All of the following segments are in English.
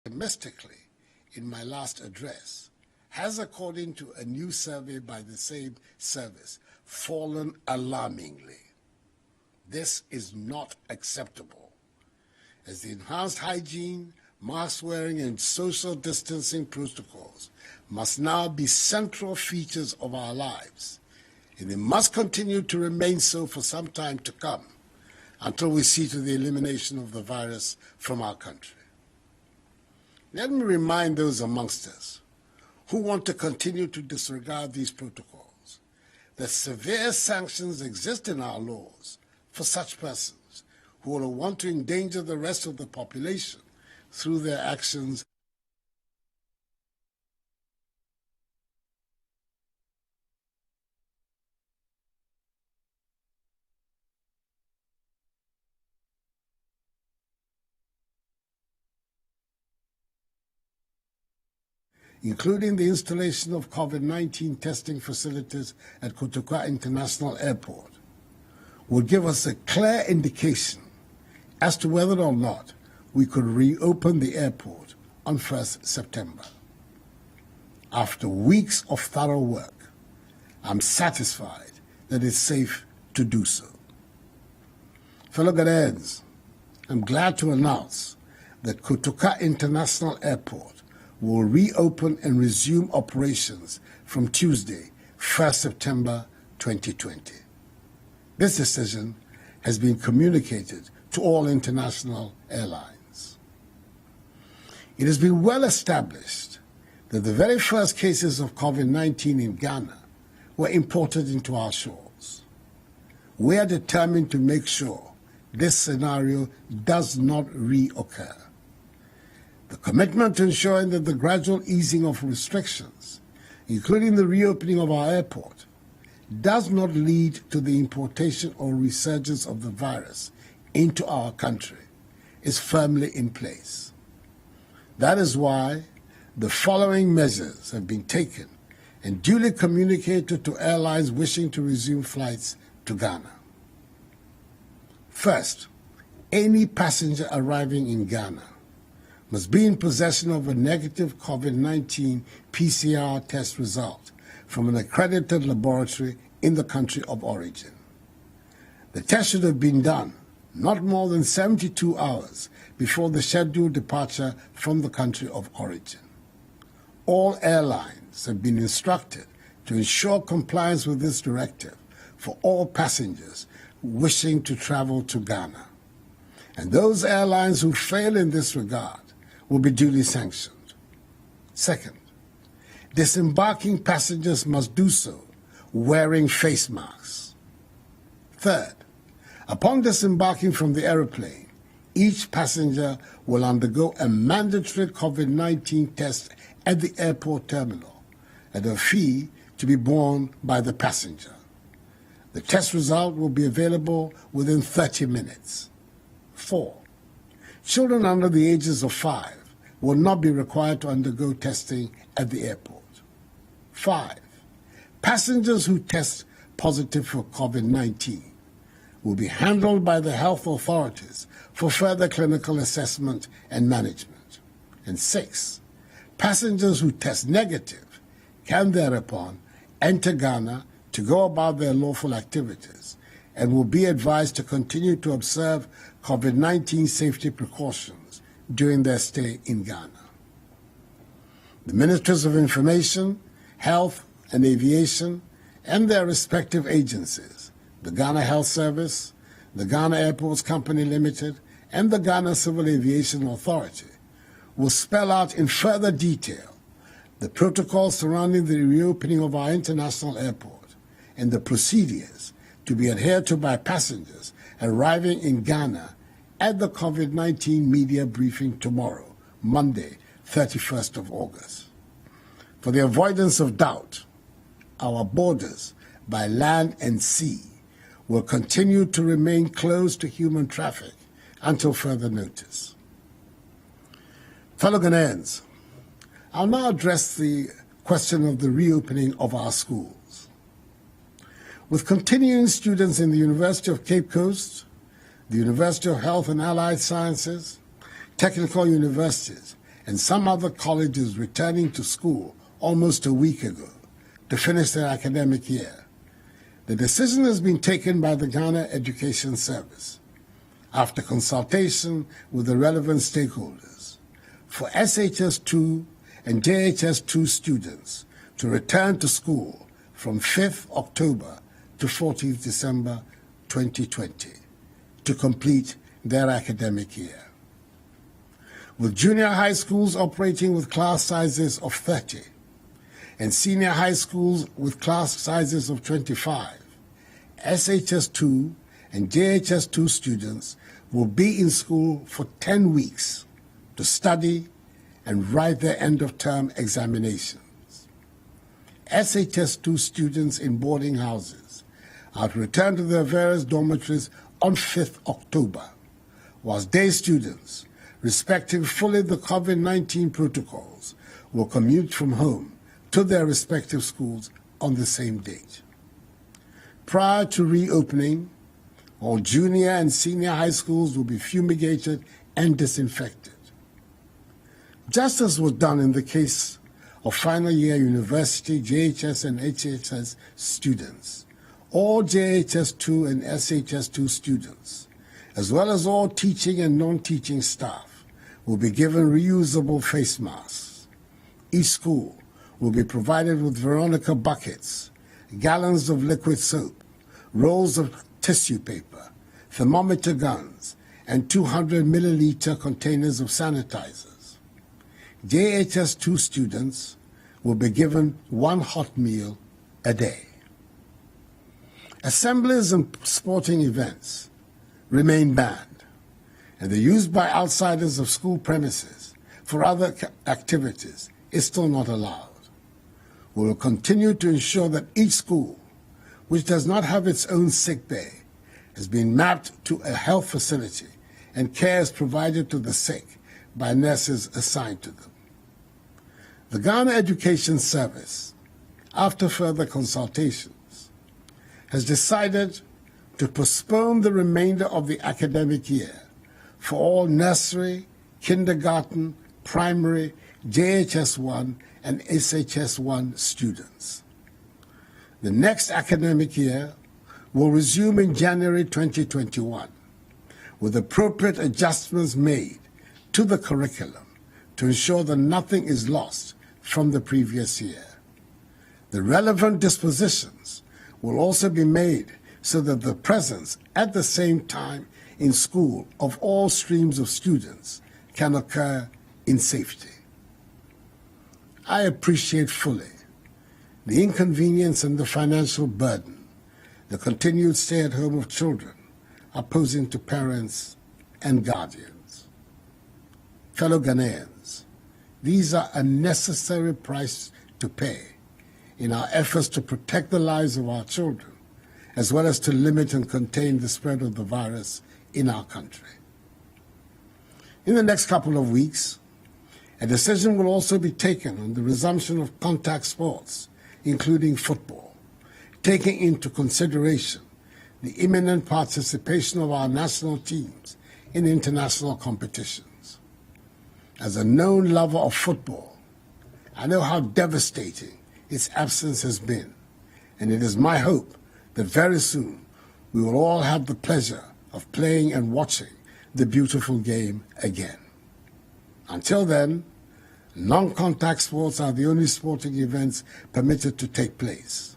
Domestically, in my last address, has, according to a new survey by the same service, fallen alarmingly. This is not acceptable, as the enhanced hygiene, mask wearing, and social distancing protocols must now be central features of our lives, and they must continue to remain so for some time to come until we see to the elimination of the virus from our country. Let me remind those amongst us who want to continue to disregard these protocols that severe sanctions exist in our laws for such persons who will want to endanger the rest of the population through their actions. Including the installation of COVID-19 testing facilities at Kotoka International Airport, would give us a clear indication as to whether or not we could reopen the airport on 1st September. After weeks of thorough work, I'm satisfied that it's safe to do so. Fellow Ghanaians, I'm glad to announce that Kotoka International Airport will reopen and resume operations from Tuesday, 1st September 2020. This decision has been communicated to all international airlines. It has been well established that the very first cases of COVID-19 in Ghana were imported into our shores. We are determined to make sure this scenario does not reoccur. The commitment to ensuring that the gradual easing of restrictions, including the reopening of our airport, does not lead to the importation or resurgence of the virus into our country is firmly in place. That is why the following measures have been taken and duly communicated to airlines wishing to resume flights to Ghana. First, any passenger arriving in Ghana must be in possession of a negative COVID-19 PCR test result from an accredited laboratory in the country of origin. The test should have been done not more than 72 hours before the scheduled departure from the country of origin. All airlines have been instructed to ensure compliance with this directive for all passengers wishing to travel to Ghana. And those airlines who fail in this regard will be duly sanctioned. Second, disembarking passengers must do so wearing face masks. Third, upon disembarking from the aeroplane, each passenger will undergo a mandatory COVID-19 test at the airport terminal at a fee to be borne by the passenger. The test result will be available within 30 minutes. 4. Children under the ages of 5 will not be required to undergo testing at the airport. 5. Passengers who test positive for COVID-19 will be handled by the health authorities for further clinical assessment and management. And 6. Passengers who test negative can thereupon enter Ghana to go about their lawful activities and will be advised to continue to observe COVID-19 safety precautions during their stay in Ghana. The Ministries of Information, Health and Aviation and their respective agencies, the Ghana Health Service, the Ghana Airports Company Limited, and the Ghana Civil Aviation Authority, will spell out in further detail the protocols surrounding the reopening of our international airport and the procedures to be adhered to by passengers arriving in Ghana at the COVID-19 media briefing tomorrow, Monday, 31st of August. For the avoidance of doubt, our borders by land and sea will continue to remain closed to human traffic until further notice. Fellow Ghanaians, I'll now address the question of the reopening of our schools. With continuing students in the University of Cape Coast, the University of Health and Allied Sciences, technical universities, and some other colleges returning to school almost a week ago to finish their academic year, the decision has been taken by the Ghana Education Service, after consultation with the relevant stakeholders, for SHS2 and JHS2 students to return to school from 5th October to 14th December 2020 to complete their academic year. With junior high schools operating with class sizes of 30 and senior high schools with class sizes of 25, SHS2 and JHS2 students will be in school for 10 weeks to study and write their end-of-term examinations. SHS2 students in boarding houses are to return to their various dormitories on 5th October, whilst day students, respecting fully the COVID-19 protocols, will commute from home to their respective schools on the same date. Prior to reopening, all junior and senior high schools will be fumigated and disinfected. Just as was done in the case of final year university, JHS and HHS students, all JHS2 and SHS2 students, as well as all teaching and non-teaching staff, will be given reusable face masks. Each school will be provided with Veronica buckets, gallons of liquid soap, rolls of tissue paper, thermometer guns, and 200 milliliter containers of sanitizers. JHS2 students will be given one hot meal a day. Assemblies and sporting events remain banned, and the use by outsiders of school premises for other activities is still not allowed. We will continue to ensure that each school, which does not have its own sick bay, has been mapped to a health facility and care is provided to the sick by nurses assigned to them. The Ghana Education Service, after further consultations, has decided to postpone the remainder of the academic year for all nursery, kindergarten, primary, JHS1 and SHS1 students. The next academic year will resume in January 2021 with appropriate adjustments made to the curriculum to ensure that nothing is lost from the previous year. The relevant dispositions will also be made so that the presence at the same time in school of all streams of students can occur in safety. I appreciate fully the inconvenience and the financial burden the continued stay-at-home of children are posing to parents and guardians. Fellow Ghanaians, these are a necessary price to pay in our efforts to protect the lives of our children, as well as to limit and contain the spread of the virus in our country. In the next couple of weeks, a decision will also be taken on the resumption of contact sports, including football, taking into consideration the imminent participation of our national teams in international competitions. As a known lover of football, I know how devastating its absence has been, and it is my hope that very soon we will all have the pleasure of playing and watching the beautiful game again. Until then, non-contact sports are the only sporting events permitted to take place.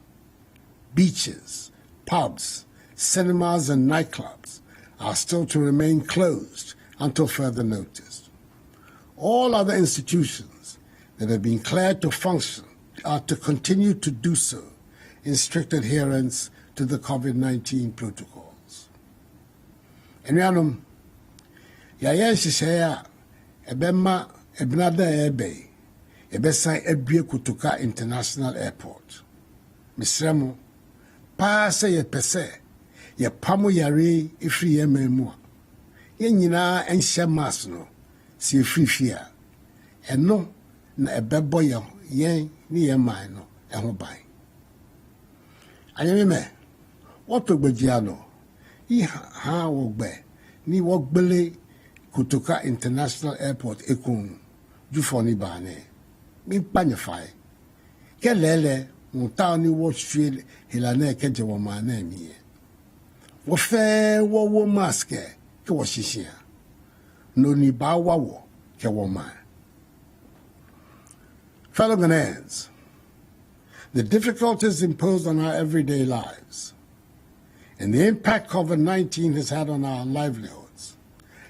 Beaches, pubs, cinemas and nightclubs are still to remain closed until further notice. All other institutions that have been cleared to function are to continue to do so in strict adherence to the COVID-19 protocols. Enuanom, yaya nhyehyɛe a ɛbɛma ɛbenada ɛbɛyi ɛbɛsan abue Kutuka International Airport. Mesrɛ mo, paa sɛ yɛpɛ sɛ yɛpamo yare ɛfiri yɛn man mu a, yɛn nyinaa ɛnhyɛ mask no sɛ yɛfiri fie a, ɛno na ɛbɛbɔ yɛn ne yɛn man no ɛho ban. Anyamime, wɔtɔ gbagya no, yi ha wɔgbɛ ni wɔgbele Kutuka International Airport ekun Jufoni Bane, min Panify, Kelele, Montani Watchfield, Hilane Kejawamane me. Wafe wo maske, Kawashishia. No ni bawawo, Kawaman. Fellow Ghanaians, the difficulties imposed on our everyday lives and the impact COVID-19 has had on our livelihoods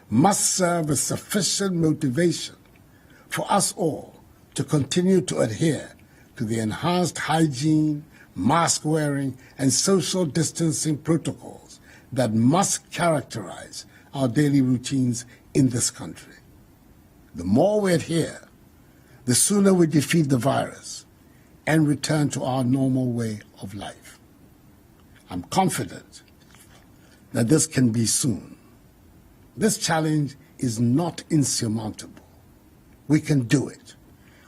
must serve as sufficient motivation for us all to continue to adhere to the enhanced hygiene, mask wearing, and social distancing protocols that must characterize our daily routines in this country. The more we adhere, the sooner we defeat the virus and return to our normal way of life. I'm confident that this can be soon. This challenge is not insurmountable. We can do it.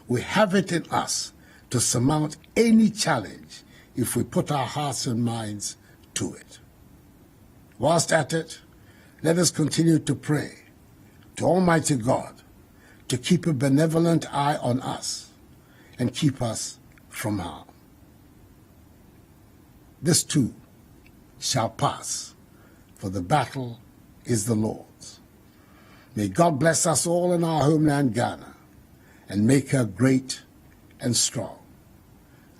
We have it in us to surmount any challenge if we put our hearts and minds to it. Whilst at it, let us continue to pray to Almighty God to keep a benevolent eye on us and keep us from harm. This too shall pass, for the battle is the Lord's. May God bless us all in our homeland Ghana and make her great and strong.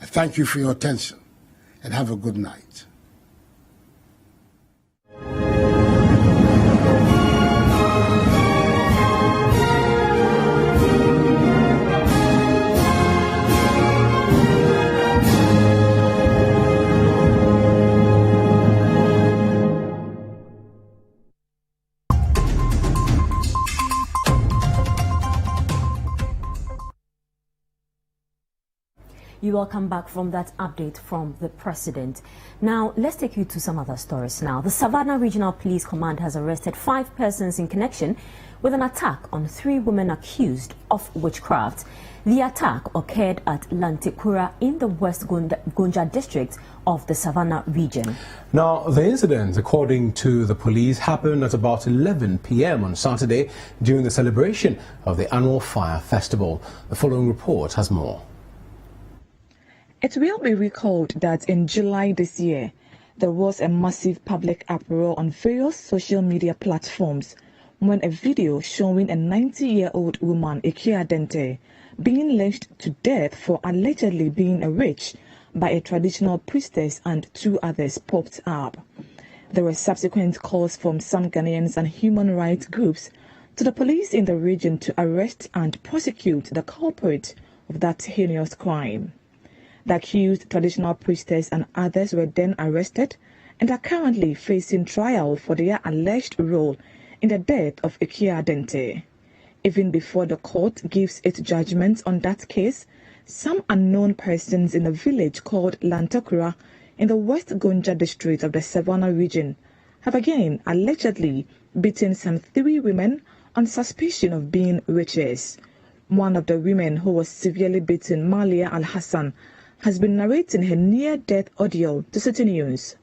I thank you for your attention and have a good night. You welcome back from that update from the president. Now, let's take you to some other stories now. The Savannah Regional Police Command has arrested 5 persons in connection with an attack on 3 women accused of witchcraft. The attack occurred at Lantikura in the West Gonja district of the Savannah region. Now, the incident, according to the police, happened at about 11 p.m. on Saturday during the celebration of the annual Fire Festival. The following report has more. It will be recalled that in July this year, there was a massive public uproar on various social media platforms when a video showing a 90-year-old woman, Ikia Dente, being lynched to death for allegedly being a witch by a traditional priestess and 2 others popped up. There were subsequent calls from some Ghanaians and human rights groups to the police in the region to arrest and prosecute the culprit of that heinous crime. The accused traditional priestess and others were then arrested and are currently facing trial for their alleged role in the death of Ikia Dente. Even before the court gives its judgment on that case, some unknown persons in a village called Lantakura in the West Gonja district of the Savannah region have again allegedly beaten some 3 women on suspicion of being witches. One of the women who was severely beaten, Malia Al-Hassan, has been narrating her near-death audio to Citi News.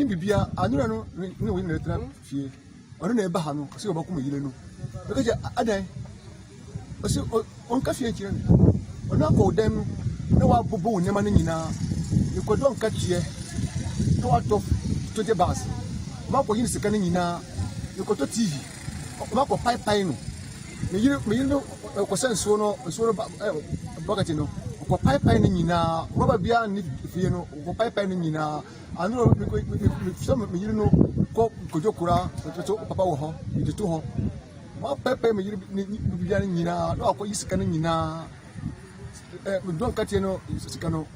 Bibia, I don't know in the fear. I don't know Bahano, so about Kumilino. Because I die. I say, on Caffeine, or not call them, no one boo, no money now. You could don't catch here. No out of 20 bars. Marco in the canning now. You go to TV. Marco pipe pine. You know, a concern so Bogatino. Or pipe pining now. Robert Bian, if you know, or pipe pining now. I know some you know, Kojokura, Papa Ho, the 2 home. What pepper may you be getting in a no, is canning in a don't cut you know,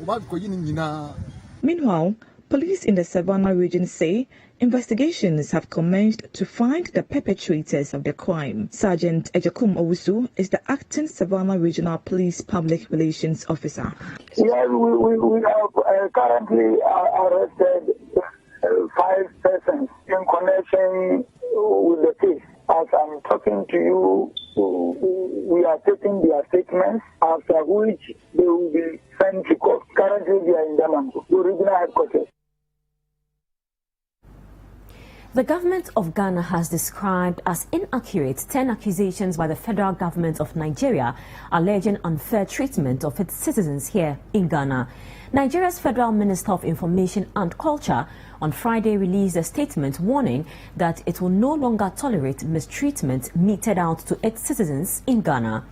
what going in a. Meanwhile, Police in the Savannah region say investigations have commenced to find the perpetrators of the crime. Sergeant Ejakum Owusu is the acting Savannah Regional Police Public Relations Officer. Yes, we have currently arrested 5 persons in connection with the case. As I'm talking to you, we are taking their statements, after which they will be sent to court. Currently, they are in Damango, the regional headquarters. The government of Ghana has described as inaccurate 10 accusations by the federal government of Nigeria alleging unfair treatment of its citizens here in Ghana. Nigeria's Federal Minister of Information and Culture on Friday released a statement warning that it will no longer tolerate mistreatment meted out to its citizens in Ghana.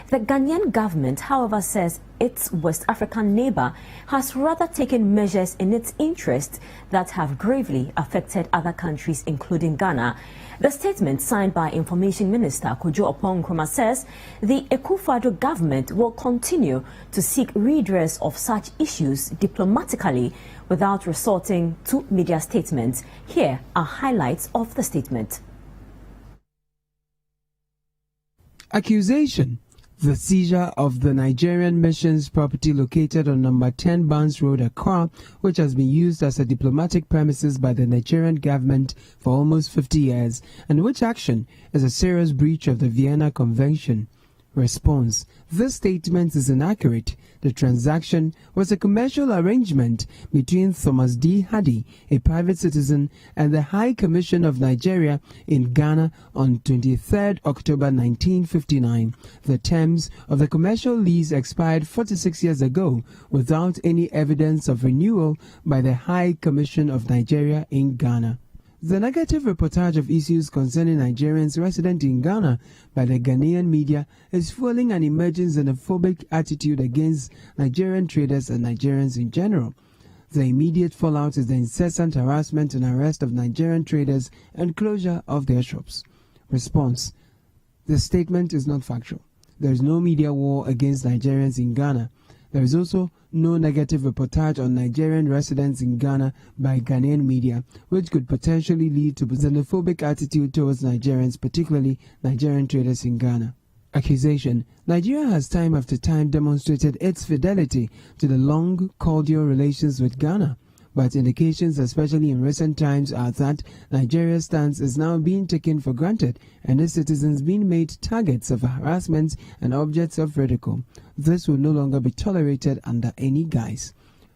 The Ghanaian government, however, says its West African neighbor has rather taken measures in its interest that have gravely affected other countries, including Ghana. The statement, signed by Information Minister Kojo Oppong-Nkrumah, says the Akufo Addo government will continue to seek redress of such issues diplomatically without resorting to media statements. Here are highlights of the statement. Accusation. The seizure of the Nigerian mission's property located on number 10 Barnes Road, Accra, which has been used as a diplomatic premises by the Nigerian government for almost 50 years, and which action is a serious breach of the Vienna Convention. Response. This statement is inaccurate. The transaction was a commercial arrangement between Thomas D. Hardy, a private citizen, and the High Commission of Nigeria in Ghana on 23 October 1959. The terms of the commercial lease expired 46 years ago without any evidence of renewal by the High Commission of Nigeria in Ghana. The negative reportage of issues concerning Nigerians resident in Ghana by the Ghanaian media is fueling an emerging xenophobic attitude against Nigerian traders and Nigerians in general. The immediate fallout is the incessant harassment and arrest of Nigerian traders and closure of their shops. Response. The statement is not factual. There is no media war against Nigerians in Ghana. There is also no negative reportage on Nigerian residents in Ghana by Ghanaian media, which could potentially lead to a xenophobic attitude towards Nigerians, particularly Nigerian traders in Ghana. Accusation. Nigeria has time after time demonstrated its fidelity to the long, cordial relations with Ghana. But indications, especially in recent times, are that Nigeria's stance is now being taken for granted and its citizens being made targets of harassment and objects of ridicule. This will no longer be tolerated under any guise.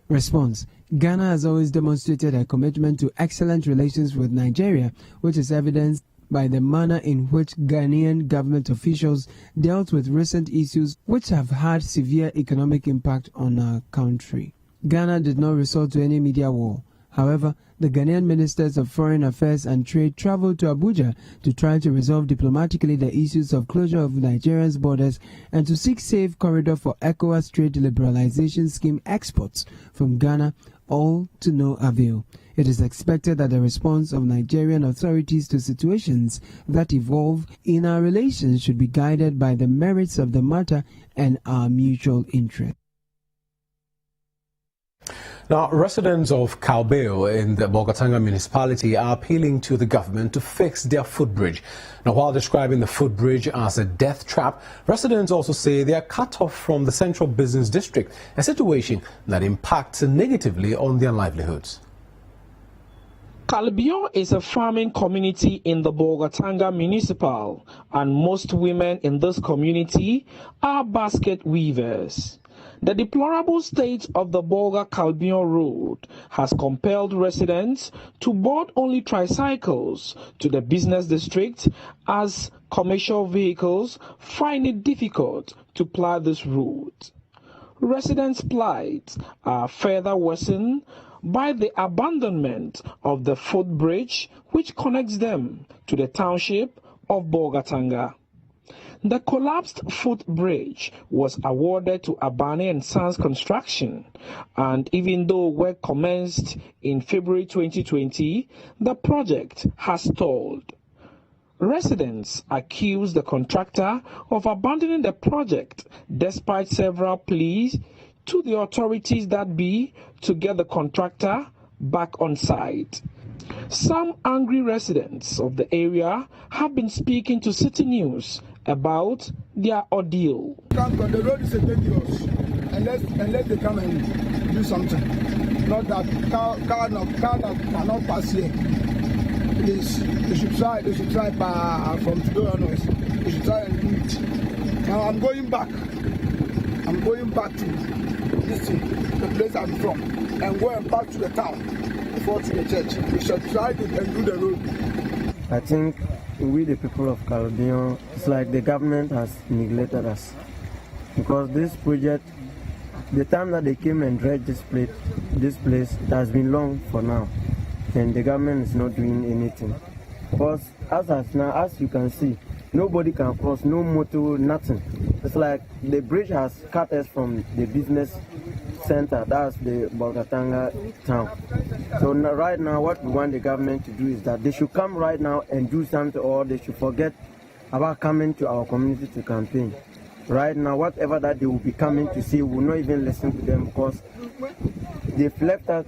Response. Ghana has always demonstrated a commitment to excellent relations with Nigeria, which is evidenced by the manner in which Ghanaian government officials dealt with recent issues which have had severe economic impact on our country. Ghana did not resort to any media war. However, the Ghanaian ministers of Foreign Affairs and Trade traveled to Abuja to try to resolve diplomatically the issues of closure of Nigeria's borders and to seek safe corridor for ECOWAS trade liberalization scheme exports from Ghana, all to no avail. It is expected that the response of Nigerian authorities to situations that evolve in our relations should be guided by the merits of the matter and our mutual interest. Now, residents of Calbeo in the Bolgatanga municipality are appealing to the government to fix their footbridge. Now, while describing the footbridge as a death trap, residents also say they are cut off from the central business district, a situation that impacts negatively on their livelihoods. Calbeo is a farming community in the Bolgatanga municipal, and most women in this community are basket weavers. The deplorable state of the Bolga-Calbeo road has compelled residents to board only tricycles to the business district as commercial vehicles find it difficult to ply this route. Residents' plight are further worsened by the abandonment of the footbridge which connects them to the township of Bolgatanga. The collapsed footbridge was awarded to Abane & Sons Construction, and even though work commenced in February 2020, the project has stalled. Residents accuse the contractor of abandoning the project despite several pleas to the authorities that be to get the contractor back on site. Some angry residents of the area have been speaking to Citi News about their ordeal. The road is dangerous unless they come and do something. Not that car cannot pass here. Please, they should try from today onwards. They should try and do it. Now I'm going back to this thing, the place I'm from, and going back to the town before to the church. We should try it and do the road. I think we the people of Caribbean, it's like the government has neglected us. Because this project, the time that they came and dredged this place, it has been long for now. And the government is not doing anything. Because as you can see, nobody can cross, no motor, nothing. It's like the bridge has cut us from the business center, that's the Bolgatanga town. So now, right now, what we want the government to do is that they should come right now and do something, or they should forget about coming to our community to campaign. Right now, whatever that they will be coming to say, we will not even listen to them, because they've left us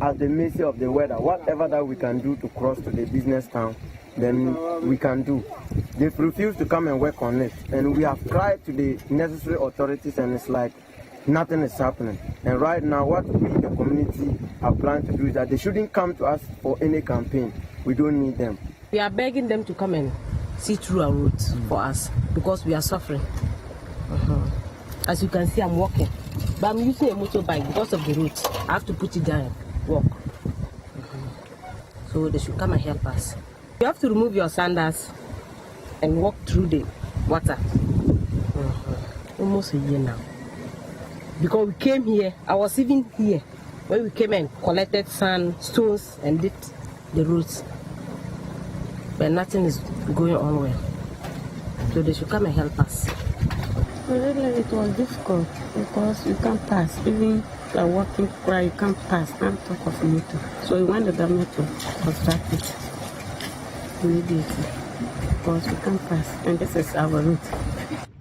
at the mercy of the weather. Whatever that we can do to cross to the business town, then we can do. They've refused to come and work on it, and we have tried to the necessary authorities, and it's like nothing is happening. And right now, what we, the community, are planning to do is that they shouldn't come to us for any campaign. We don't need them. We are begging them to come and see through our routes for us, because we are suffering. As you can see, I'm walking, but I'm using a motorbike because of the route. I have to put it down and walk. So they should come and help us. You have to remove your sandals and walk through the water. Almost a year now. Because we came here, I was even here when we came and collected sand, stones, and did the routes. But nothing is going on well. So they should come and help us. Really, it was difficult because you can't pass. Even if you are walking where you can't pass, can't talk of motor. So we want the government to construct it immediately because we can't pass, and this is our route.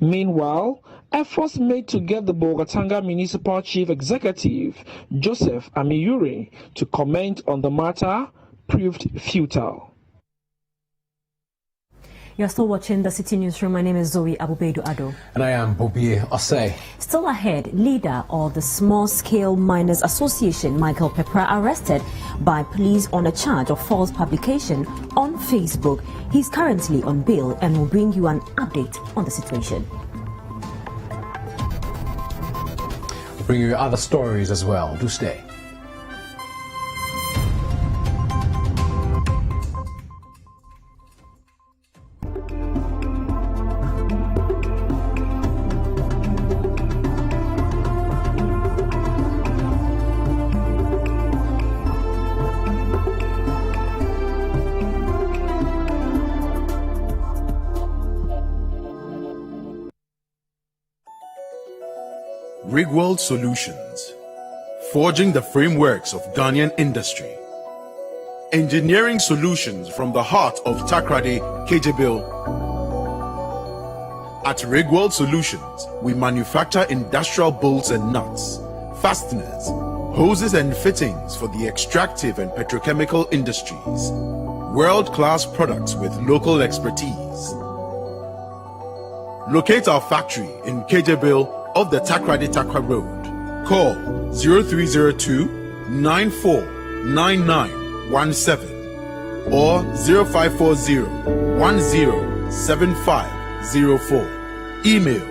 Meanwhile, efforts made to get the Bolgatanga Municipal Chief Executive, Joseph Amiyure, to comment on the matter proved futile. You're still watching the Citi Newsroom. My name is Zoe Abubedu Addo. And I am Bobie Osei. Still ahead, leader of the Small Scale Miners Association, Michael Pepra, arrested by police on a charge of false publication on Facebook. He's currently on bail and will bring you an update on the situation. We'll bring you other stories as well. Do stay. Rigworld Solutions, forging the frameworks of Ghanaian industry. Engineering solutions from the heart of Takrady, Kejebil. At Rigworld Solutions, we manufacture industrial bolts and nuts, fasteners, hoses and fittings for the extractive and petrochemical industries. World-class products with local expertise. Locate our factory in Kejebil of the Takrady Takra Road. Call 0302-949917 or 0540-107504. Email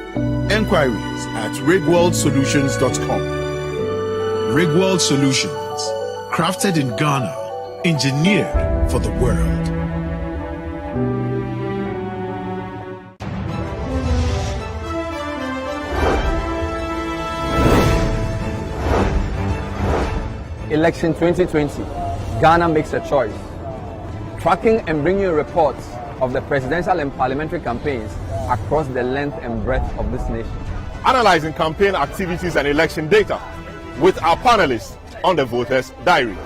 enquiries at rigworldsolutions.com. Rigworld Solutions, crafted in Ghana, engineered for the world. Election 2020, Ghana makes a choice. Tracking and bringing you reports of the presidential and parliamentary campaigns across the length and breadth of this nation. Analyzing campaign activities and election data with our panelists on the Voters' Diary.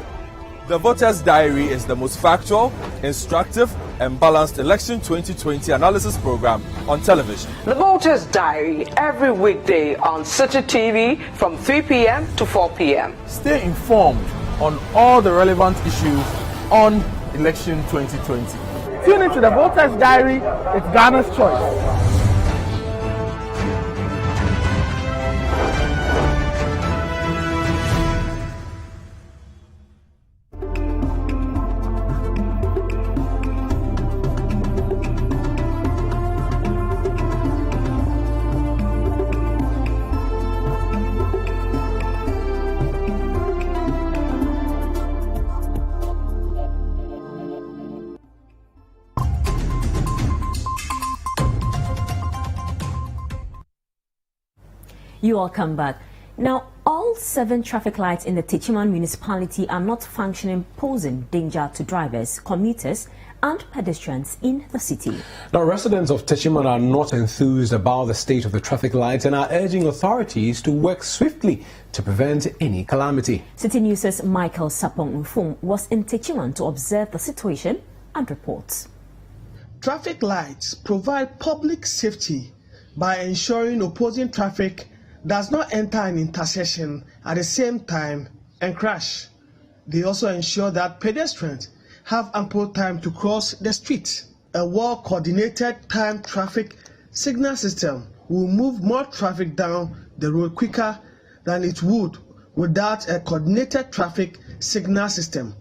The Voter's Diary is the most factual, instructive, and balanced election 2020 analysis program on television. The Voter's Diary every weekday on Citi TV from 3 p.m. to 4 p.m. Stay informed on all the relevant issues on election 2020. Tune into the Voter's Diary. It's Ghana's choice. You all come back. Now, all 7 traffic lights in the Techiman municipality are not functioning, posing danger to drivers, commuters and pedestrians in the city. Now, residents of Techiman are not enthused about the state of the traffic lights and are urging authorities to work swiftly to prevent any calamity. Citi News' Michael Sapong Mfum was in Techiman to observe the situation and reports. Traffic lights provide public safety by ensuring opposing traffic does not enter an intersection at the same time and crash. They also ensure that pedestrians have ample time to cross the street. A well-coordinated time traffic signal system will move more traffic down the road quicker than it would without a coordinated traffic signal system.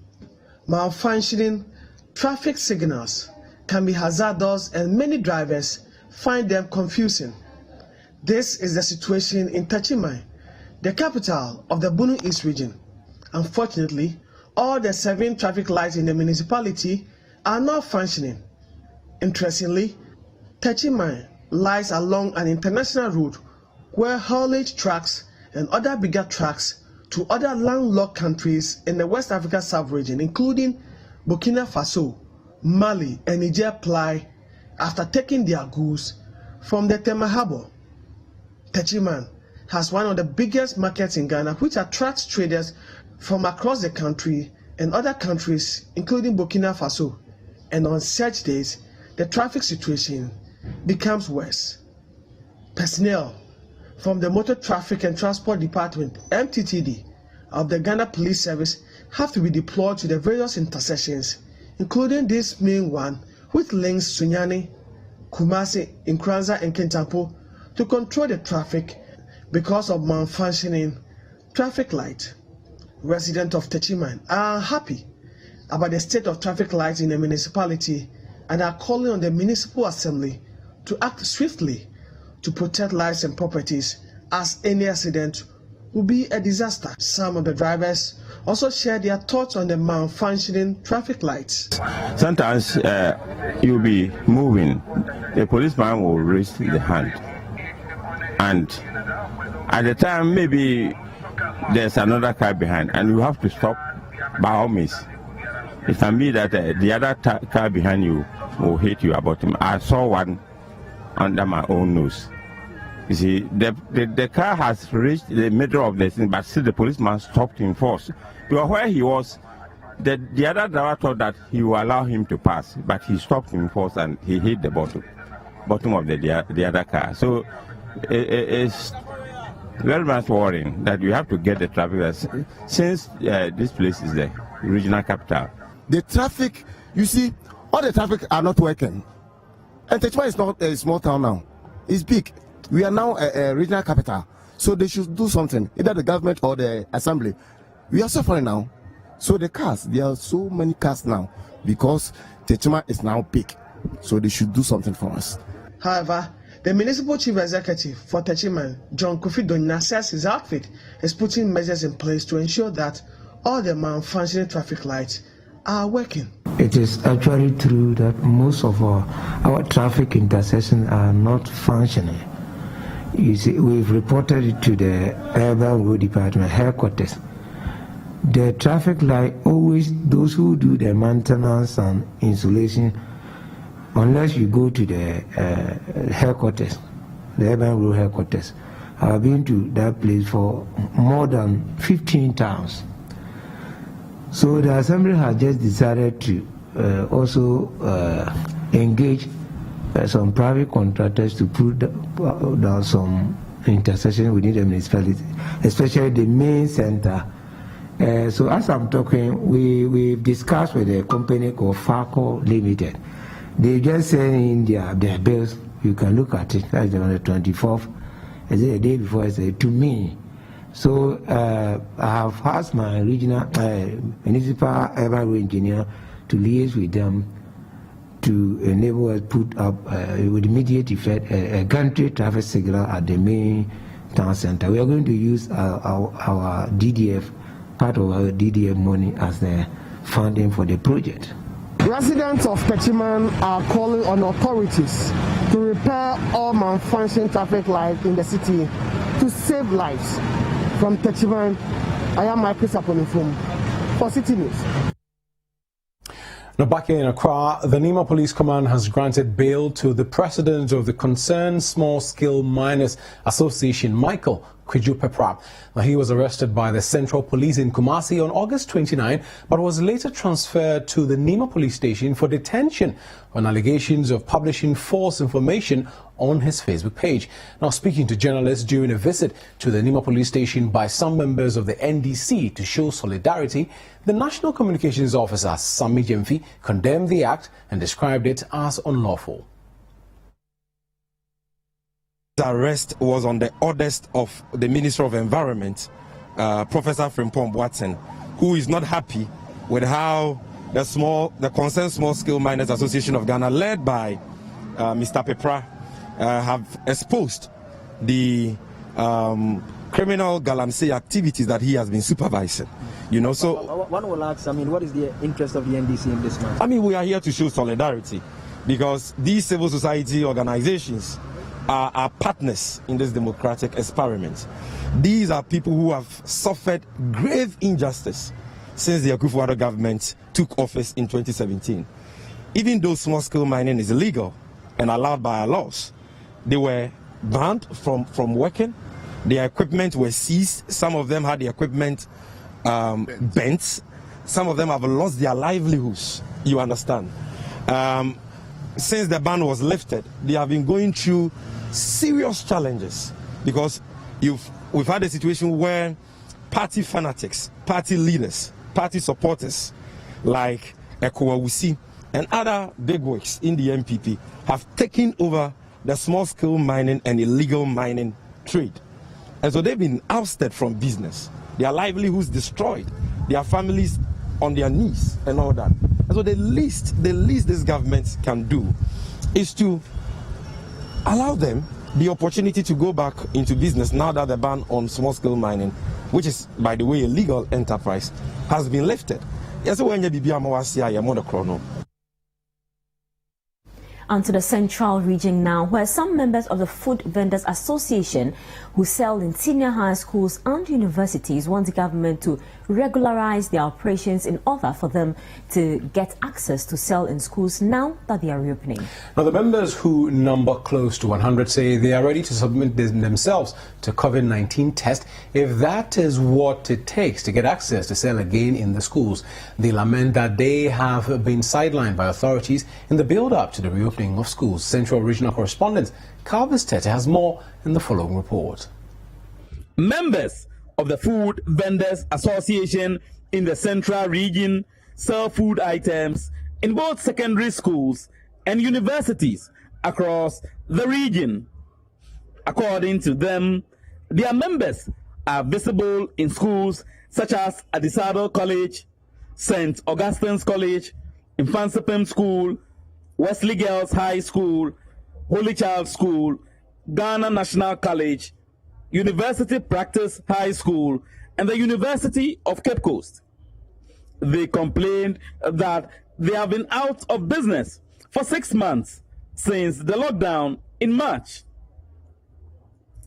Malfunctioning traffic signals can be hazardous and many drivers find them confusing. This is the situation in Techiman, the capital of the Bunu East region. Unfortunately, all the 7 traffic lights in the municipality are not functioning. Interestingly, Techiman lies along an international route where haulage trucks and other bigger trucks to other landlocked countries in the West Africa sub-region, including Burkina Faso, Mali, and Niger, ply after taking their goods from the Tema Harbor. Techiman has one of the biggest markets in Ghana, which attracts traders from across the country and other countries, including Burkina Faso. And on such days, the traffic situation becomes worse. Personnel from the Motor Traffic and Transport Department, MTTD, of the Ghana Police Service have to be deployed to the various intersections, including this main one, which links Sunyani, Kumasi, Nkranza, and Kintampo, to control the traffic because of malfunctioning traffic light. Residents of Techiman are happy about the state of traffic lights in the municipality and are calling on the municipal assembly to act swiftly to protect lives and properties, as any accident will be a disaster. Some of the drivers also share their thoughts on the malfunctioning traffic lights. Sometimes you'll be moving, the policeman will raise the hand, and at the time maybe there's another car behind and you have to stop by all means. It can be that the other car behind you will hit you about him. I saw one under my own nose. You see, the car has reached the middle of the thing, but still the policeman stopped him first. Because where he was, the other driver thought that he will allow him to pass, but he stopped him first and he hit the bottom of the other car. So it's very much worrying that you have to get the traffic, since this place is the regional capital. The traffic, you see, all the traffic are not working. And Techiman is not a small town now. It's big. We are now a regional capital. So they should do something, either the government or the assembly. We are suffering now. So the cars, there are so many cars now because Techiman is now big. So they should do something for us. However, the municipal chief executive for Techiman, John Kofi Donyina, says his outfit is putting measures in place to ensure that all the malfunctioning traffic lights are working. It is actually true that most of our traffic intersections are not functioning. You see, we've reported it to the Urban Road Department headquarters. The traffic light, always those who do the maintenance and installation, unless you go to the headquarters, the Urban Road headquarters. I've been to that place for more than 15 times. So the Assembly has just decided to also engage some private contractors to put down some intersection within the municipality, especially the main center. So as I'm talking, we've discussed with a company called Farco Limited. They just sent in their bills. You can look at it. That's on the 24th. Is it the day before? It's to me. So I have asked my regional municipal urban road engineer to liaise with them to enable us put up with immediate effect a gantry traffic signal at the main town center. We are going to use our DDF, part of our DDF money as the funding for the project. Residents of Techiman are calling on authorities to repair all malfunctioning traffic lights in the city to save lives. From Techiman, I am Michael Saponifum for Citi News. Now, back in Accra, the Nima Police Command has granted bail to the president of the Concerned Small Scale Miners Association, Michael Kwiju-Peprap. Now, he was arrested by the Central Police in Kumasi on August 29, but was later transferred to the Nima Police Station for detention on allegations of publishing false information on his Facebook page. Now, speaking to journalists during a visit to the Nima Police Station by some members of the NDC to show solidarity, the National Communications Officer, Sami Jemfi, condemned the act and described it as unlawful. The arrest was on the orders of the Minister of Environment, Professor Frimpong Watson, who is not happy with how the Concerned Small Scale Miners Association of Ghana, led by Mr. Pepra, have exposed the criminal galamsey activities that he has been supervising. You know, so one will ask, what is the interest of the NDC in this matter? We are here to show solidarity because these civil society organizations are our partners in this democratic experiment. These are people who have suffered grave injustice since the Akufo Addo government took office in 2017. Even though small-scale mining is illegal and allowed by our laws, they were banned from working. Their equipment were seized. Some of them had the equipment bent. Some of them have lost their livelihoods, you understand. Since the ban was lifted, they have been going through serious challenges because we've had a situation where party fanatics, party leaders, party supporters like Ekowawusi and other bigwigs in the MPP have taken over the small-scale mining and illegal mining trade. And so they've been ousted from business, their livelihoods destroyed, their families on their knees and all that. And so the least this government can do is to allow them the opportunity to go back into business now that the ban on small-scale mining, which is, by the way, a legal enterprise, has been lifted. And to the Central region now, where some members of the Food Vendors Association who sell in senior high schools and universities want the government to regularize their operations in order for them to get access to sell in schools now that they are reopening. Now, the members, who number close to 100, say they are ready to submit themselves to COVID-19 test if that is what it takes to get access to sell again in the schools. They lament that they have been sidelined by authorities in the build-up to the reopening of schools. Central Regional Correspondent Calvis Tete has more in the following report. Members of the Food Vendors Association in the Central Region sell food items in both secondary schools and universities across the region. According to them, their members are visible in schools such as Adisado College, St. Augustine's College, Infansipim School, Wesley Girls High School, Holy Child School, Ghana National College, University Practice High School, and the University of Cape Coast. They complained that they have been out of business for 6 months since the lockdown in March.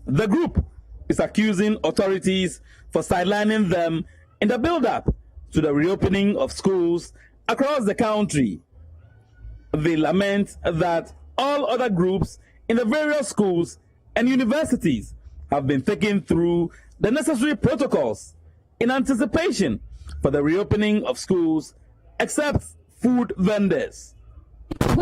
The group is accusing authorities for sidelining them in the build-up to the reopening of schools across the country. They lament that all other groups in the various schools and universities have been taken through the necessary protocols in anticipation for the reopening of schools, except food vendors. And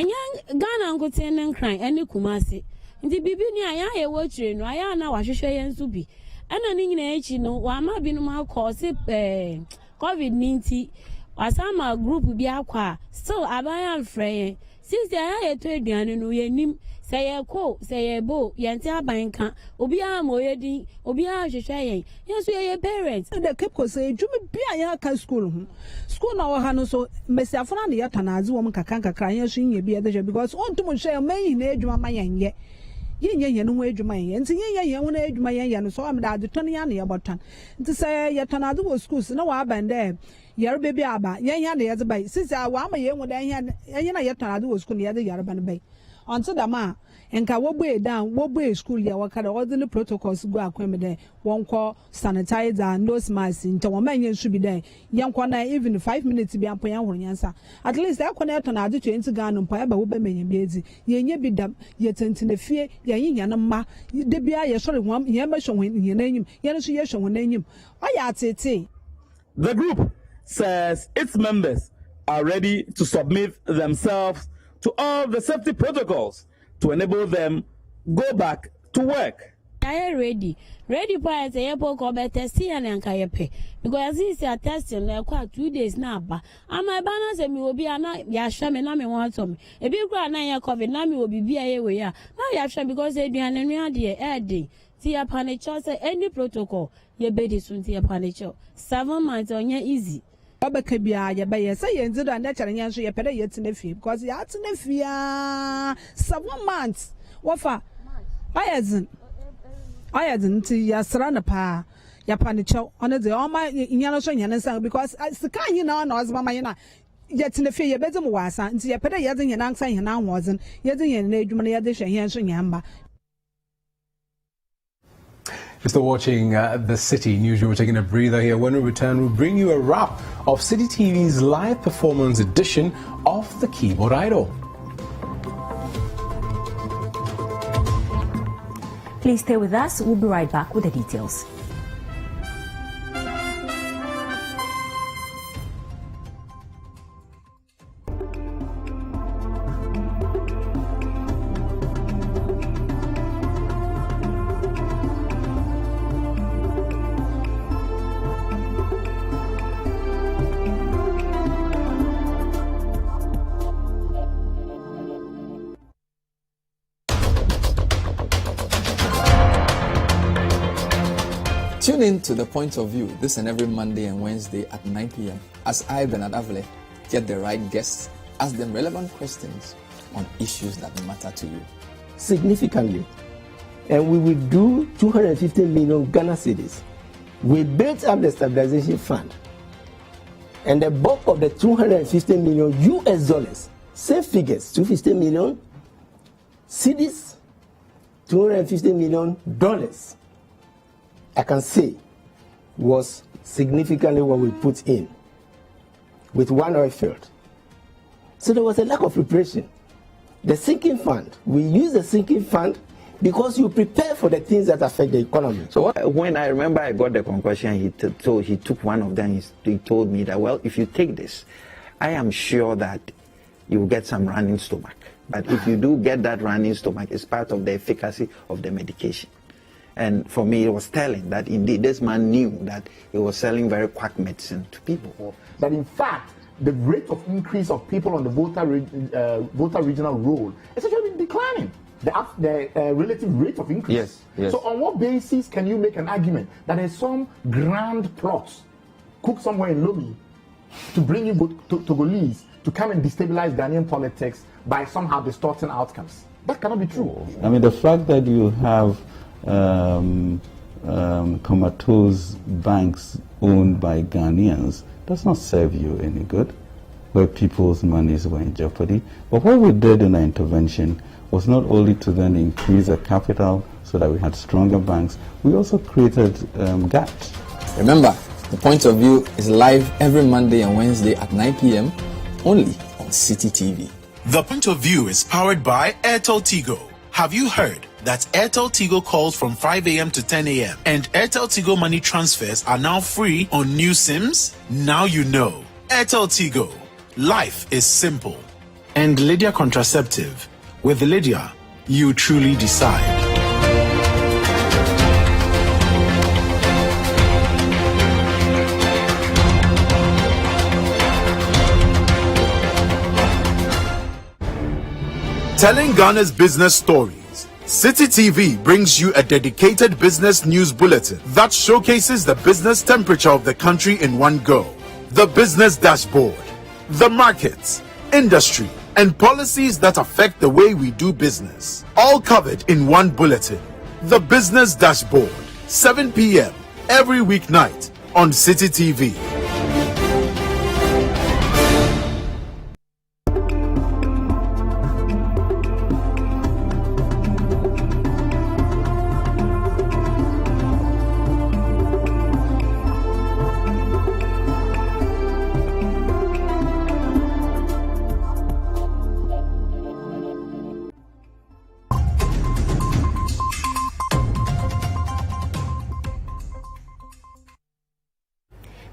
young Ghana go ten and crying any kumasi. In the baby near I watching, I now wash and subi. And an English, you know, why my been my cause COVID-19 or some group will be aqua. So I buy and frame. Since they are to and we nim say a quote, say a bow, Yantia banka, Obia moyedi, Obia shayin. Yes, we are your parents. And the Cape say, Jummy be a yaka school. School now, Hano, so Messia Fernandi Yatanazu, woman Kakanka crying, she be at the because on to much share may in age my yan yet. Yen no age my and see yen one age my yan, so I'm at the 20 about ton. To say Yatanadu schools, no aband there. Yer baby abba, yan the other bay. Since I want my young one, yan Yatanadu was school the other Yaraban Bay. Answer the ma, and Kawabe down, Wobe school, Yawaka, all the protocols go acquainted there. One call, sanitizer, nose mask, into 1 million should be there. Young corner, even 5 minutes to be up on answer. At least I connect on other trains to gun on Papa Women busy. Ye be dumb, yet in the fear, Yanama, the beer, sorry, one, Yamasho when your name, Yanasho when name. I say. The group says its members are ready to submit themselves to all the safety protocols to enable them go back to work. I am ready for a airport or better see an ankayape because this is testing like 2 days now. But my banners and me will be a night Yasham and I want some. A big grand night COVID, Nami will be away. Now Yasham because they do an idea air day. See a panic any protocol. Your bed is soon see a panic 7 months on your easy. Obekabia, ya bay, say, and did a natural answer your pet yet in the field because you had in the field 7 months. What for? I hadn't ya surround a pa, ya panicho, on the all my Yanoshan because I the kind you know, as my yet in the field, your bedroom was, and see a pet yet in your answer, and now wasn't yet in your age, money addition, Yamba. You're still watching the Citi Newsroom. We're taking a breather here. When we return, we'll bring you a wrap of Citi TV's live performance edition of The Keyboard Idol. Please stay with us. We'll be right back with the details. Tune in to The Point of View this and every Monday and Wednesday at 9 p.m. as I, Bernard Avile, get the right guests, ask them relevant questions on issues that matter to you. Significantly, and we will do 250 million Ghana cedis. We built up the stabilization fund, and the bulk of the 250 million US dollars, same figures, 250 million cedis, 250 million dollars. I can say was significantly what we put in with one oil field. So there was a lack of preparation. The sinking fund, we use the sinking fund because you prepare for the things that affect the economy. So when I remember I got the concussion, he took one of them, he told me that, well, if you take this, I am sure that you will get some running stomach. But if you do get that running stomach, it's part of the efficacy of the medication. And for me, it was telling that indeed this man knew that he was selling very quack medicine to people. That in fact, the rate of increase of people on the voter regional roll is actually declining. The relative rate of increase. Yes, yes. So on what basis can you make an argument that there's some grand plot cooked somewhere in Lomé to bring in Togolese to come and destabilize Ghanaian politics by somehow distorting outcomes? That cannot be true. I mean, the fact that you have comatose banks owned by Ghanaians does not serve you any good, where people's monies were in jeopardy. But what we did in our intervention was not only to then increase the capital so that we had stronger banks, we also created gaps. Remember, The Point of View is live every Monday and Wednesday at 9 p.m. only on Citi TV. The Point of View is powered by Airtel Tigo. Have you heard that Airtel Tigo calls from 5 a.m. to 10 a.m. and Airtel Tigo money transfers are now free on new SIMs? Now you know. Airtel Tigo. Life is simple. And Lydia Contraceptive. With Lydia, you truly decide. Telling Ghana's business stories. Citi TV brings you a dedicated business news bulletin that showcases the business temperature of the country in one go. The business dashboard, the markets, industry, and policies that affect the way we do business. All covered in one bulletin. The business dashboard, 7 p.m. every weeknight on Citi TV.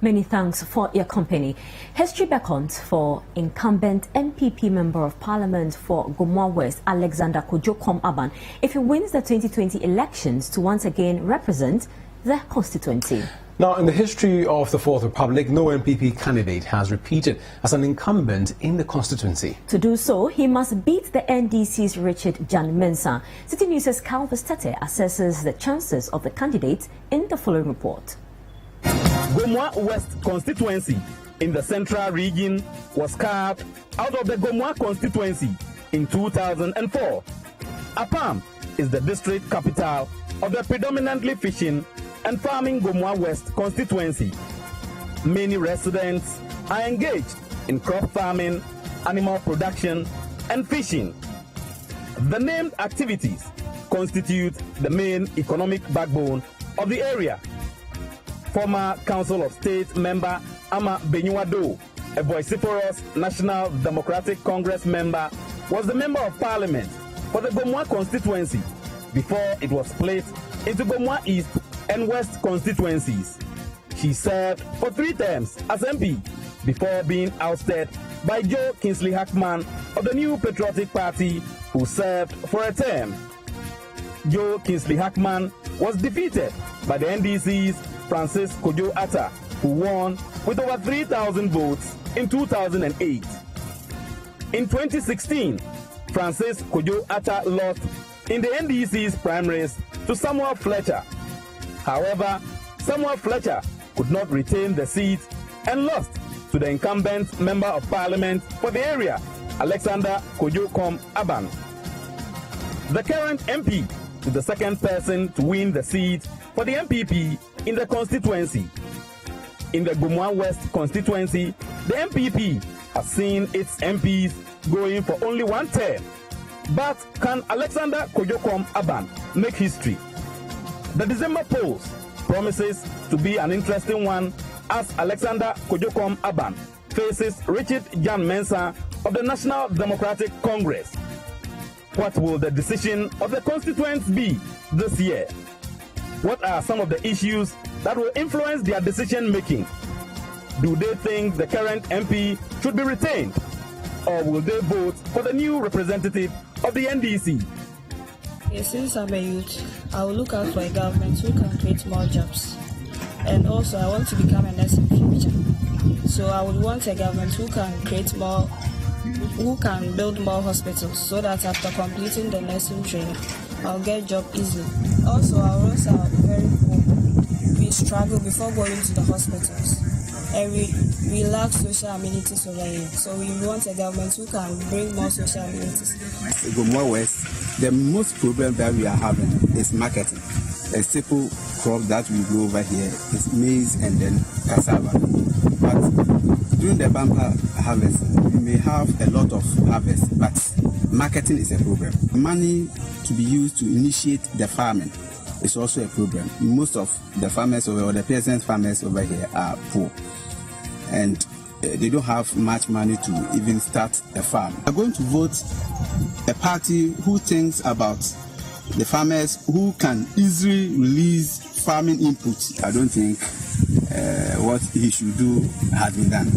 Many thanks for your company. History beckons for incumbent NPP Member of Parliament for Gomoa West, Alexander Kojo Aban, if he wins the 2020 elections to once again represent the constituency. Now, in the history of the Fourth Republic, no NPP candidate has repeated as an incumbent in the constituency. To do so, he must beat the NDC's Richard Jan Mensah. Citi News' Calvus Tete assesses the chances of the candidate in the following report. Gomoa West constituency in the central region was carved out of the Gomoa constituency in 2004. Apam is the district capital of the predominantly fishing and farming Gomoa West constituency. Many residents are engaged in crop farming, animal production, and fishing. The named activities constitute the main economic backbone of the area. Former Council of State member Ama Benyuado, a vociferous National Democratic Congress member, was the Member of Parliament for the Gomoa constituency before it was split into Gomoa East and West constituencies. She served for 3 terms as MP before being ousted by Joe Kingsley Hackman of the New Patriotic Party, who served for a term. Joe Kingsley Hackman was defeated by the NDC's Francis Kojo Atta, who won with over 3,000 votes in 2008. In 2016, Francis Kojo Atta lost in the NDC's primaries to Samuel Fletcher. However, Samuel Fletcher could not retain the seat and lost to the incumbent Member of Parliament for the area, Alexander Kojo Aban. The current MP is the second person to win the seat for the MPP in the constituency. In the Gomoa West constituency, the MPP has seen its MPs going for only 1 term. But can Alexander Kojo Aban make history? The December polls promises to be an interesting one as Alexander Kojo Aban faces Richard Jan Mensah of the National Democratic Congress. What will the decision of the constituents be this year? What are some of the issues that will influence their decision making? Do they think the current MP should be retained? Or will they vote for the new representative of the NDC? Yes, since I'm a youth, I will look out for a government who can create more jobs. And also, I want to become a nurse in future. So I would want a government who can create more, who can build more hospitals, so that after completing the nursing training, I'll get a job easily. Also, our roads are very poor. We struggle before going to the hospitals. And we lack social amenities over here. So we want a government who can bring more social amenities. Gomoa West, the most problem that we are having is marketing. A simple crop that we grow over here is maize and then cassava. But during the bumper harvest, we may have a lot of harvest, but marketing is a problem. Money to be used to initiate the farming is also a problem. Most of the farmers or the peasant farmers over here are poor. And they don't have much money to even start a farm. I'm going to vote a party who thinks about the farmers, who can easily release farming inputs. I don't think what he should do has been done.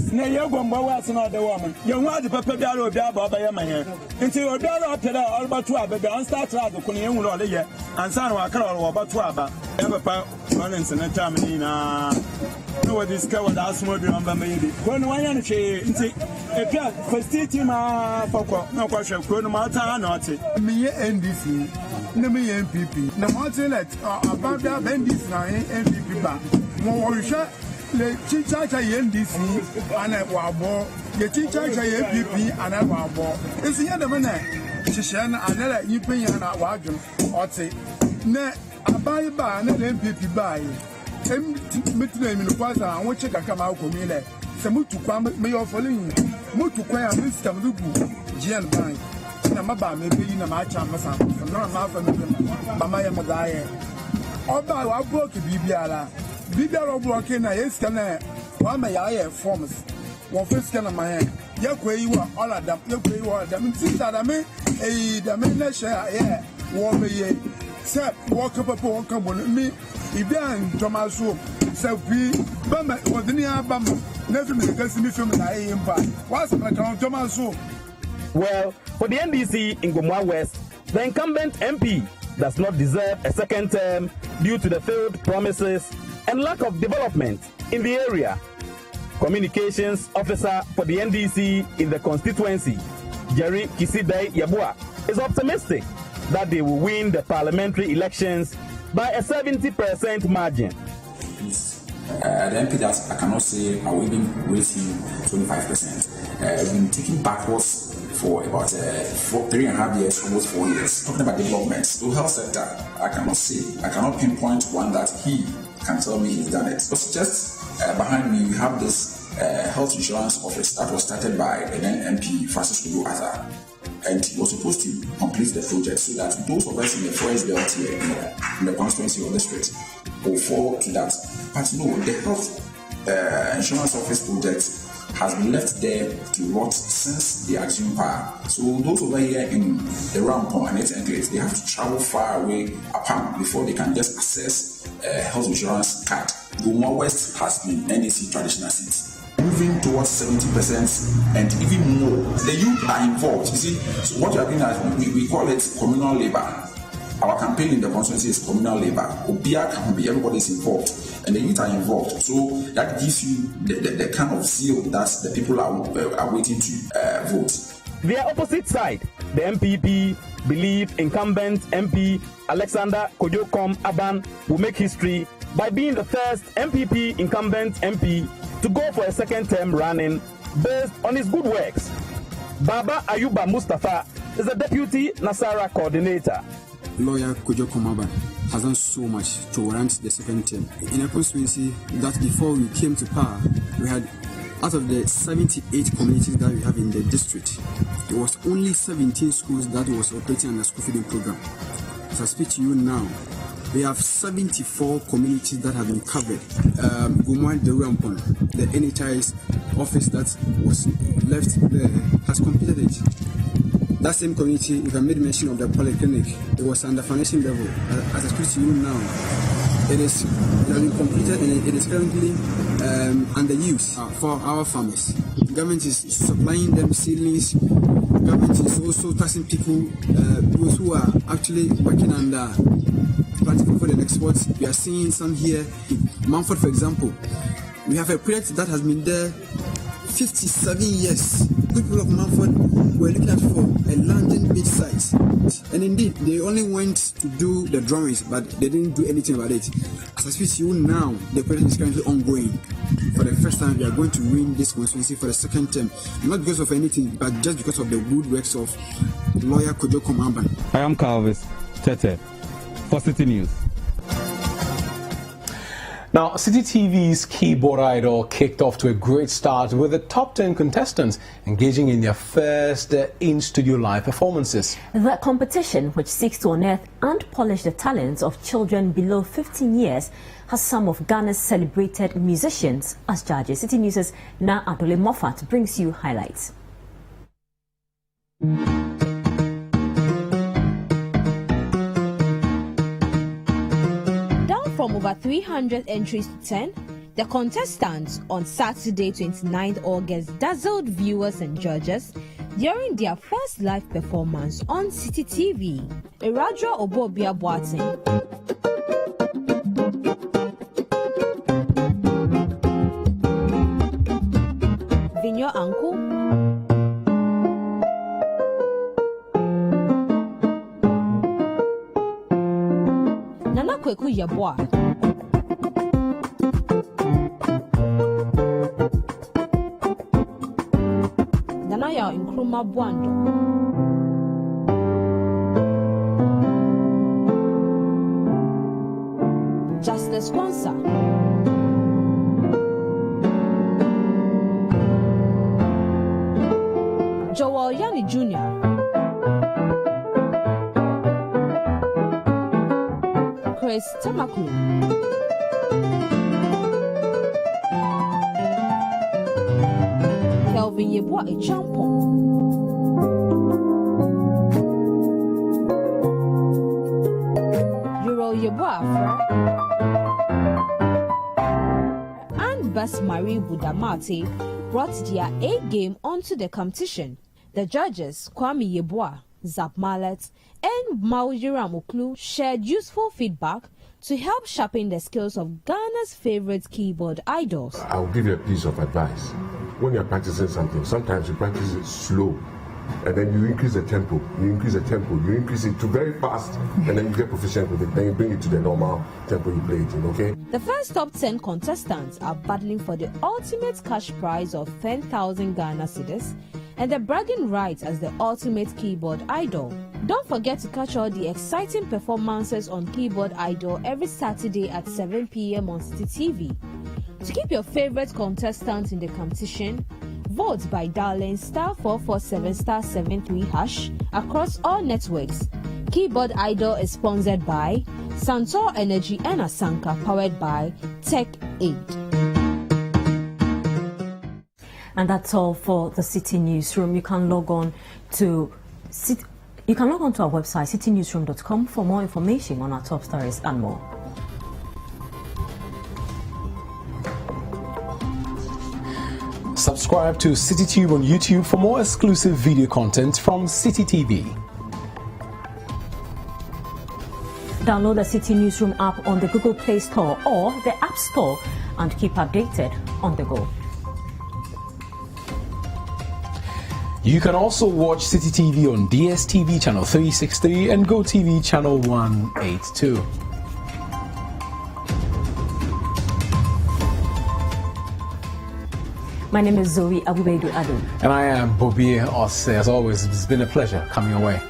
Nobody's covered as more than maybe. When one and she, if you have festivity, no question, no matter not it. Me NDC, no me MPP. No matter that about that Bendis now, MPP back. More shot, the Chicha NDC and a wabo, the Chicha MPP and a wabo. It's the other man, Shishan, and then you pay an wagon or say, ne, a buy by an MPP buy. Metuno mi kwaza anwo cheka kama akomi le se mutu kwa me yo following mutu kwa ya minister mdugu GN bank na maba me be na ma cha masa na ma fa me mama ya magaye oba wa block bibiara block na yes kana wa ma ya ye forms wo first kana ma ye yakwe wa all adam yakwe wa adam tin da me da me na share ye wo me ye se wo ka papa wo ka bon mi Ibian Tomaso, Selfie, Bama, Wadinia Bama, never make us me from the Empire. What's my Tomaso? Well, for the NDC in Gomwa West, the incumbent MP does not deserve a second term due to the failed promises and lack of development in the area. Communications officer for the NDC in the constituency, Jerry Kisidai Yabua, is optimistic that they will win the parliamentary elections by a 70% margin. The MP that I cannot say are we been raising 25%. We've been taking backwards for about 3.5 years, almost 4 years. Talking about development, the health sector, I cannot pinpoint one that he can tell me he's done it. But just behind me, we have this health insurance office that was started by the then MP Francis Addo. And he was supposed to complete the project so that those of us in the forest belt here in the constituency of the district will fall to that. But no, the health insurance office project has been left there to rot since they assumed power. So those over here in the Rampon and its enclaves, they have to travel far away apart before they can just access a health insurance card. Gomwa West has been NDC traditional seats, moving towards 70% and even more. The youth are involved. You see, so what we are doing is we call it communal labor. Our campaign in the constituency is communal labor. Obia can be, everybody is involved, and the youth are involved. So that gives you the kind of zeal that the people are waiting to vote. The opposite side, the MPP believe incumbent MP Alexander Kojokom Aban will make history by being the first MPP incumbent MP to go for a second term running based on his good works. Baba Ayuba Mustafa is the deputy Nasara coordinator. Lawyer Kojokom Aban has done so much to warrant the second term. In a constituency that before we came to power, we had out of the 78 communities that we have in the district, there was only 17 schools that was operating on the school feeding program. As I speak to you now, we have 74 communities that have been covered. Gomwa the Rampon, the NHI's office that was left there, has completed it. That same community, if I made mention of the polyclinic, it was under foundation level. As I speak to you now, it has been completed and it is currently under use for our farmers. The government is supplying them seedlings. The government is also taxing people, those who are actually working under planting for the export. We are seeing some here in Mumford, for example. We have a project that has been there 57 years. People of Mumford were looking at for a landing beach site. And indeed, they only went to do the drawings, but they didn't do anything about it. As I speak to you now, the project is currently ongoing. For the first time, we are going to win this constituency for the second term. Not because of anything, but just because of the good works of lawyer Kojokom Aban. I am Calvis Tete for Citi News. Now, Citi TV's Keyboard Idol kicked off to a great start with the top 10 contestants engaging in their first in-studio live performances. The competition, which seeks to unearth and polish the talents of children below 15 years, has some of Ghana's celebrated musicians as judges. Citi News' Na Adole Moffat brings you highlights. From over 300 entries to 10, the contestants on Saturday 29th August dazzled viewers and judges during their first live performance on Citi TV. Erajo Obobia Boatin, Vinyo Anku, Nana Kweku Yeboah, Danaya Nkrumah Bwando, Justice Kwanzaa, Joel Yani Jr., Chris Tamaklu, Kelvin Yeboah Echampong, Euro Yeboah Afra, and Bess Marie Budamate brought their A game onto the competition. The judges, Kwame Yeboah, Zap Mallet, and Maujiram Oklu shared useful feedback to help sharpen the skills of Ghana's favorite keyboard idols. I'll give you a piece of advice. When you're practicing something, sometimes you practice it slow, and then you increase the tempo, you increase it to very fast, and then you get proficient with it, then you bring it to the normal tempo you play it in, okay? The first top 10 contestants are battling for the ultimate cash prize of 10,000 Ghana cedis and the bragging rights as the ultimate keyboard idol. Don't forget to catch all the exciting performances on Keyboard Idol every Saturday at 7 p.m. on Citi TV. To keep your favorite contestants in the competition, vote by dialing *447*73# across all networks. Keyboard Idol is sponsored by Santor Energy and Asanka, powered by Tech Aid. And that's all for the Citi Newsroom. You can log on to our website, citinewsroom.com, for more information on our top stories and more. Subscribe to Citi TV on YouTube for more exclusive video content from Citi TV. Download the Citi Newsroom app on the Google Play Store or the App Store and keep updated on the go. You can also watch Citi TV on DSTV channel 363 and GoTV channel 182. My name is Zoe Abubedu Addo. And I am Bobie Ose. As always, it's been a pleasure coming your way.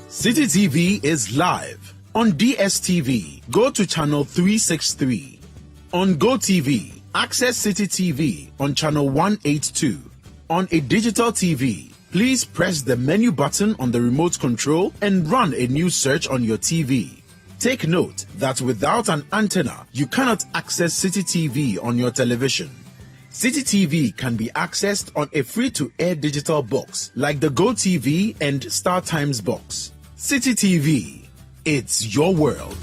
Citi TV is live on DSTV. Go to channel 363. On GoTV, access Citi TV on channel 182. On a digital TV, please press the menu button on the remote control and run a new search on your TV. Take note that without an antenna, you cannot access Citi TV on your television. Citi TV can be accessed on a free-to-air digital box like the Go TV and Star Times box. Citi TV, it's your world.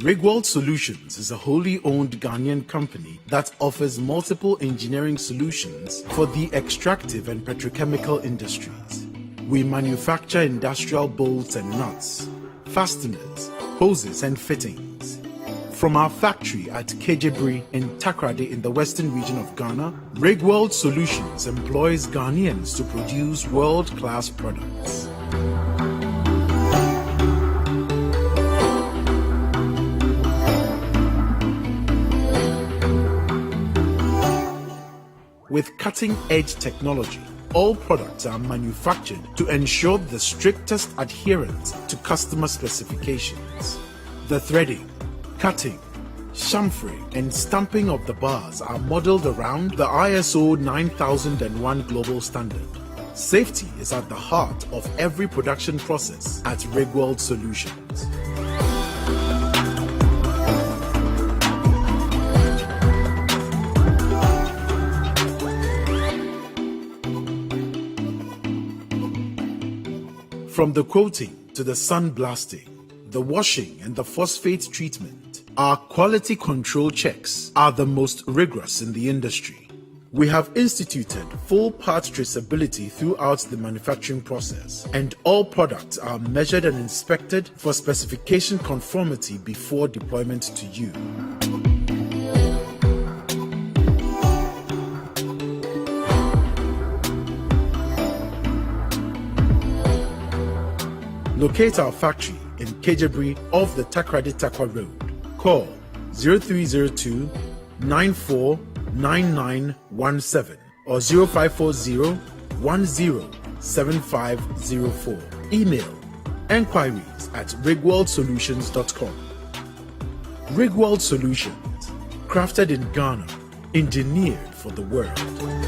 Rigworld Solutions is a wholly owned Ghanaian company that offers multiple engineering solutions for the extractive and petrochemical industries. We manufacture industrial bolts and nuts, fasteners, hoses and fittings. From our factory at Kejebri in Takrade in the western region of Ghana, Rigworld Solutions employs Ghanaians to produce world-class products. With cutting-edge technology, all products are manufactured to ensure the strictest adherence to customer specifications. The threading, cutting, chamfering, and stamping of the bars are modeled around the ISO 9001 global standard. Safety is at the heart of every production process at Rigworld Solutions. From the coating to the sandblasting, the washing and the phosphate treatment, our quality control checks are the most rigorous in the industry. We have instituted full part traceability throughout the manufacturing process, and all products are measured and inspected for specification conformity before deployment to you. Locate our factory in Kejebri off the Takrade Takwa Road. Call 0302 949917 or 0540 107504. Email enquiries at rigworldsolutions.com. Rigworld Solutions, crafted in Ghana, engineered for the world.